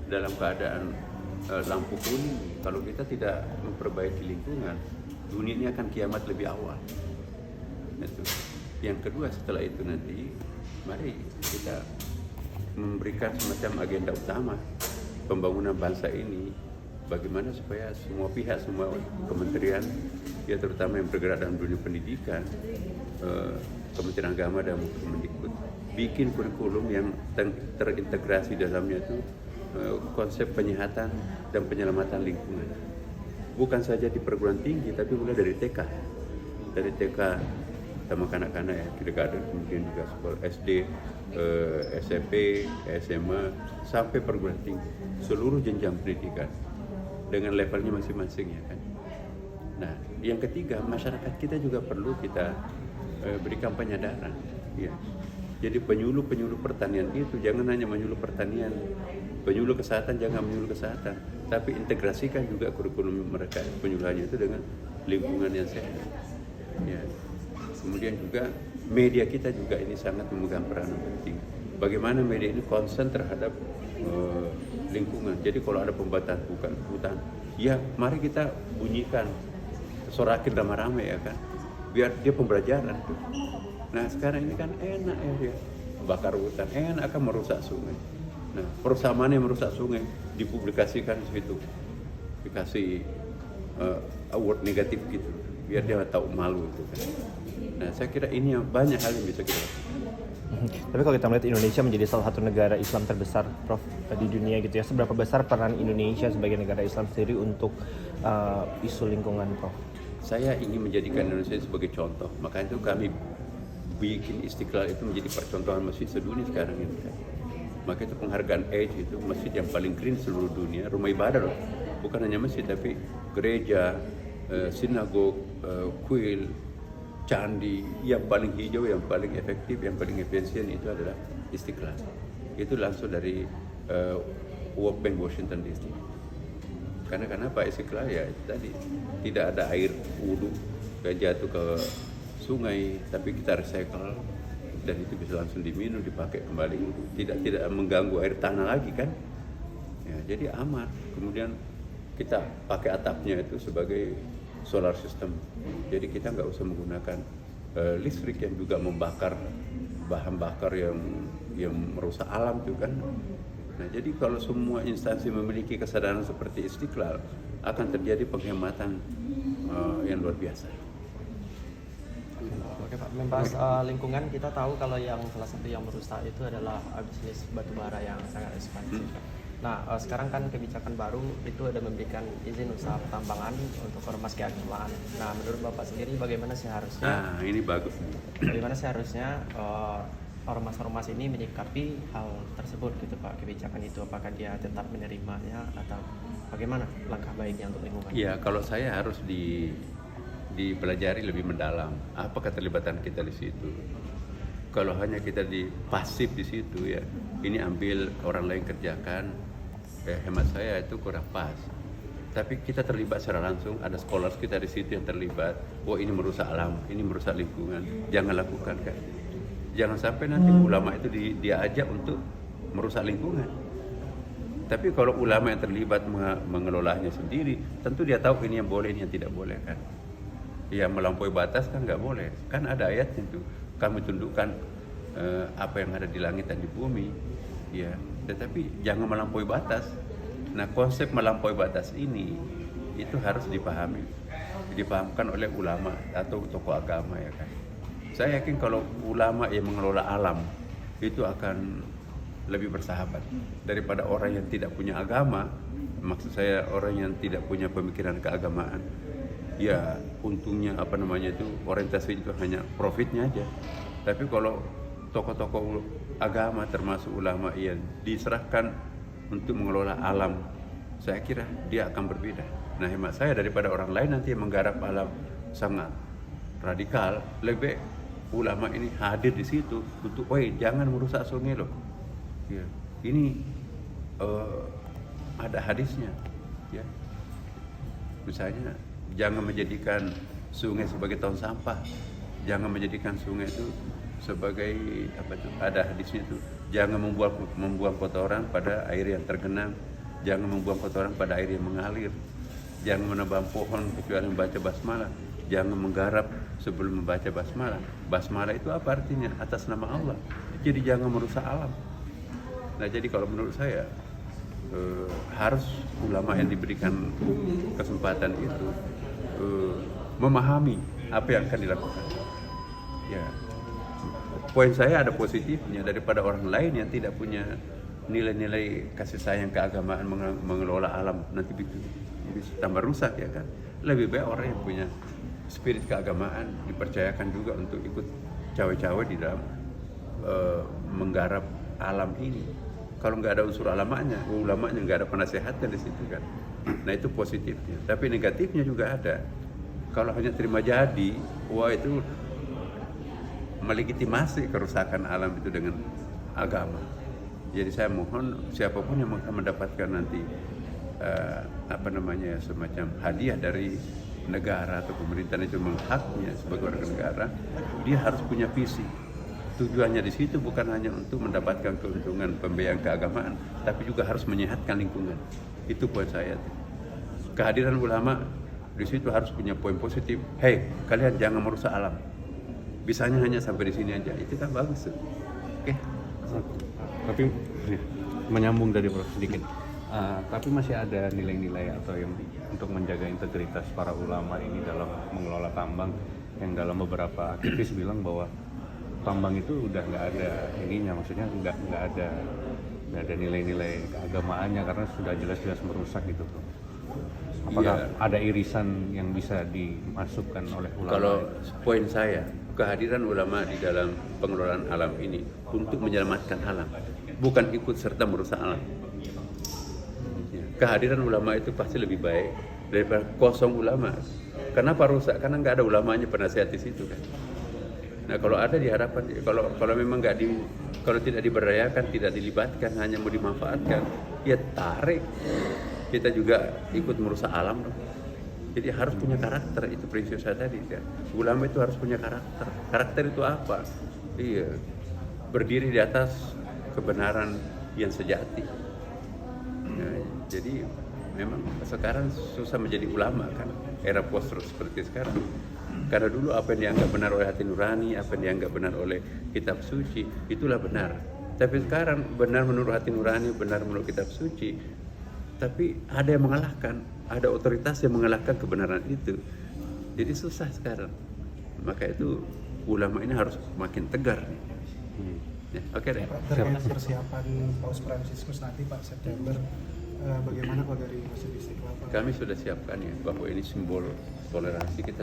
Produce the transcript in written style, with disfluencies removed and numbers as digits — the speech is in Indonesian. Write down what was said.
dalam keadaan lampu kuning. Kalau kita tidak memperbaiki lingkungan, dunia ini akan kiamat lebih awal. Itu. Yang kedua, setelah itu nanti mari kita memberikan semacam agenda utama pembangunan bangsa ini, bagaimana supaya semua pihak, semua kementerian, ya terutama yang bergerak dalam dunia pendidikan, Kementerian Agama dan Kemendikbud, bikin kurikulum yang terintegrasi dalamnya itu konsep penyehatan dan penyelamatan lingkungan. Bukan saja di perguruan tinggi, tapi mulai dari TK. Dari TK sama kanak-kanak ya, kindergarten, kemudian juga sekolah SD, SMP, SMA, sampai perguruan tinggi. Seluruh jenjang pendidikan dengan levelnya masing-masing ya kan. Nah, yang ketiga, masyarakat kita juga perlu kita berikan penyadaran. Ya. Jadi penyuluh pertanian itu jangan hanya menyuluh pertanian, penyuluh kesehatan jangan menyuluh kesehatan, tapi integrasikan juga kurikulum mereka penyuluhannya itu dengan lingkungan yang sehat. Ya. Kemudian juga media kita juga ini sangat memegang peranan penting. Bagaimana media ini konsen terhadap lingkungan. Jadi kalau ada pembakaran hutan, ya mari kita bunyikan, sorakin ramai-ramai ya kan, biar dia pembelajaran tuh. Nah sekarang ini kan enak ya dia bakar hutan, enak akan merusak sungai. Nah perusahaan yang merusak sungai dipublikasikan di situ, dikasih award negatif gitu, biar dia tahu malu itu kan. Nah saya kira ini yang banyak hal yang bisa kita lakukan. Tapi kalau kita melihat Indonesia menjadi salah satu negara Islam terbesar, Prof, di dunia gitu ya, seberapa besar peran Indonesia sebagai negara Islam sendiri untuk isu lingkungan, Prof? Saya ingin menjadikan Indonesia sebagai contoh, makanya itu kami bikin Istiqlal itu menjadi percontohan masjid sedunia sekarang ini kan. Maka itu penghargaan Age itu masjid yang paling green seluruh dunia, rumah ibadah loh, bukan hanya masjid tapi gereja, sinagog, kuil, candi yang paling hijau, yang paling efektif, yang paling efisien itu adalah Istiqlal. Itu langsung dari World Bank Washington DC. Karena kenapa Istiqlal ya tadi tidak ada air wudhu yang jatuh ke sungai, tapi kita recycle dan itu bisa langsung diminum, dipakai kembali, tidak mengganggu air tanah lagi kan. Ya, jadi aman. Kemudian kita pakai atapnya itu sebagai solar system, jadi kita nggak usah menggunakan listrik yang juga membakar bahan bakar yang merusak alam itu kan. Nah jadi kalau semua instansi memiliki kesadaran seperti Istiqlal, akan terjadi penghematan yang luar biasa. Oke Pak, membahas lingkungan, kita tahu kalau yang salah satu yang merusak itu adalah bisnis batubara yang sangat ekspansif. Nah, sekarang kan kebijakan baru itu ada memberikan izin usaha pertambangan untuk ormas keagamaan. Nah, menurut Bapak sendiri bagaimana seharusnya? Nah, ini bagus. Bagaimana seharusnya ormas-ormas ini menyikapi hal tersebut gitu Pak, kebijakan itu, apakah dia tetap menerimanya atau bagaimana langkah baiknya untuk lingkungan? Iya, kalau saya harus dipelajari lebih mendalam apa keterlibatan kita di situ. Kalau hanya kita pasif di situ ya, ini ambil orang lain kerjakan, hemat saya itu kurang pas. Tapi kita terlibat secara langsung, ada scholars kita di situ yang terlibat. Oh ini merusak alam, ini merusak lingkungan, jangan lakukan kan. Jangan sampai nanti ulama itu diajak untuk merusak lingkungan. Tapi kalau ulama yang terlibat mengelolanya sendiri, tentu dia tahu ini yang boleh, ini yang tidak boleh kan. Yang melampaui batas kan nggak boleh. Kan ada ayatnya itu. Kami tundukkan apa yang ada di langit dan di bumi, ya. Tetapi jangan melampaui batas. Nah, konsep melampaui batas ini itu harus dipahamkan oleh ulama atau tokoh agama ya kan. Saya yakin kalau ulama yang mengelola alam itu akan lebih bersahabat daripada orang yang tidak punya agama. Maksud saya orang yang tidak punya pemikiran keagamaan. Ya, untungnya orientasi itu hanya profitnya aja. Tapi kalau tokoh-tokoh agama termasuk ulama yang diserahkan untuk mengelola alam, saya kira dia akan berbeda. Nah, hemat saya daripada orang lain nanti yang menggarap alam sangat radikal, lebih ulama ini hadir di situ untuk, jangan merusak sungai loh. Ya, ini ada hadisnya, ya. Misalnya, jangan menjadikan sungai sebagai tong sampah, jangan menjadikan sungai itu sebagai ada hadisnya itu, jangan membuang kotoran pada air yang tergenang, Jangan membuang kotoran pada air yang mengalir. Jangan menebang pohon kecuali membaca basmalah. Jangan menggarap sebelum membaca basmalah. Basmalah itu apa artinya? Atas nama Allah. Jadi jangan merusak alam. Nah, jadi kalau menurut saya harus ulama yang diberikan kesempatan itu memahami apa yang akan dilakukan. Ya, poin saya ada positifnya daripada orang lain yang tidak punya nilai-nilai kasih sayang keagamaan mengelola alam, nanti bisa tambah rusak ya kan. Lebih baik orang yang punya spirit keagamaan dipercayakan juga untuk ikut cawe-cawe di dalam menggarap alam ini. Kalau nggak ada unsur ulamanya nggak ada penasehatnya di situ kan. Nah, itu positifnya. Tapi negatifnya juga ada. Kalau hanya terima jadi, wah itu melegitimasi kerusakan alam itu dengan agama. Jadi saya mohon siapapun yang akan mendapatkan nanti semacam hadiah dari negara atau pemerintahan itu menghaknya sebagai warga negara, dia harus punya visi. Tujuannya di situ bukan hanya untuk mendapatkan keuntungan pembiayaan keagamaan, tapi juga harus menyehatkan lingkungan. Itu poin saya. Kehadiran ulama di situ harus punya poin positif. Hei, kalian jangan merusak alam. Bisanya hanya sampai di sini aja. Itu kan bagus tuh. Oke. Tapi menyambung dari Prof sedikit. Tapi masih ada nilai-nilai atau yang untuk menjaga integritas para ulama ini dalam mengelola tambang, yang dalam beberapa aktivis bilang bahwa tambang itu udah nggak ada ininya, maksudnya nggak ada nilai-nilai keagamaannya karena sudah jelas-jelas merusak gitu, Bro. Apakah ada irisan yang bisa dimasukkan oleh ulama? Kalau poin saya, kehadiran ulama di dalam pengelolaan alam ini untuk menyelamatkan alam, bukan ikut serta merusak alam. Kehadiran ulama itu pasti lebih baik daripada kosong ulama. Kenapa rusak? Karena nggak ada ulamanya penasehat di situ kan. Nah, kalau ada diharapkan, kalau memang kalau tidak diberdayakan, tidak dilibatkan, hanya mau dimanfaatkan, ya tarik. Kita juga ikut merusak alam dong. Jadi harus punya karakter, itu prinsip saya tadi kan. Ulama itu harus punya karakter. Karakter itu apa? Iya, berdiri di atas kebenaran yang sejati. Nah, jadi memang sekarang susah menjadi ulama kan, era post seperti sekarang. Karena dulu apa yang dianggap benar oleh hati nurani, apa yang dianggap benar oleh kitab suci, itulah benar. Tapi sekarang benar menurut hati nurani, benar menurut kitab suci, tapi ada yang mengalahkan, ada otoritas yang mengalahkan kebenaran itu. Jadi susah sekarang. Maka itu ulama ini harus makin tegar nih. Ya, oke deh. Terkait persiapan Paus Fransiskus nanti Pak September, bagaimana Pak dari Masjid Istiqlal? Kami sudah siapkan ya, bahwa ini simbol toleransi kita.